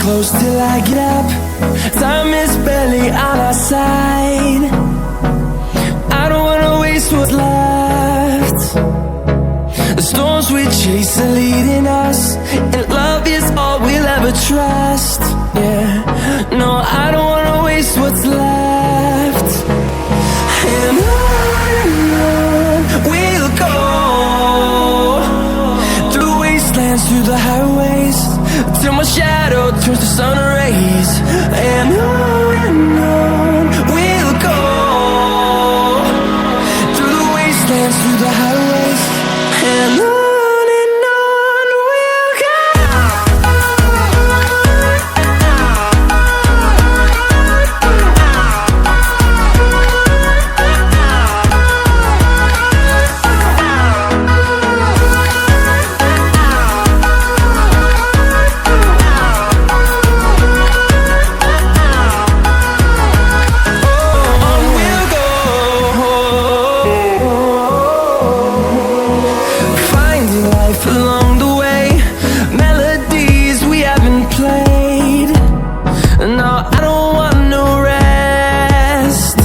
close till I get up. Time is barely on our side. I don't wanna waste what's left. The storms we chase are leading us, and love is all we'll ever trust. Yeah, no, I don't wanna waste what's left. And on we'll go, through wastelands, through the highways, till my shadow turns to sun rays. And on we'll go, through the wastelands, through the highways, and on we'll go. Along the way, melodies we haven't played. No, I don't want no rest.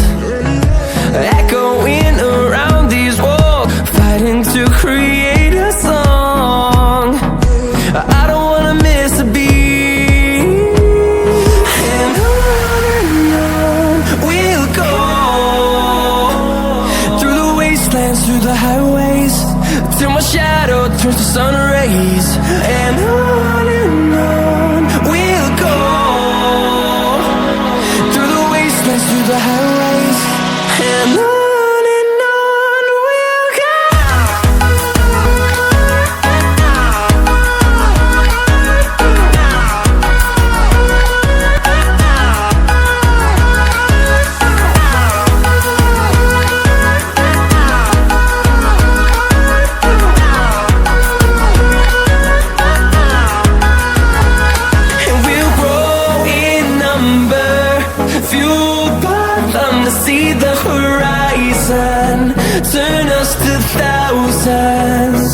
Echoing around these walls, fighting to create a song. I don't wanna miss a beat. And on we'll go, through the wastelands, through the highways, till my shadow turns to sun rays. And on we'll go, through the wastelands, through the highways, and on we'll go. Fueled by them to see the horizon, turn us to thousands.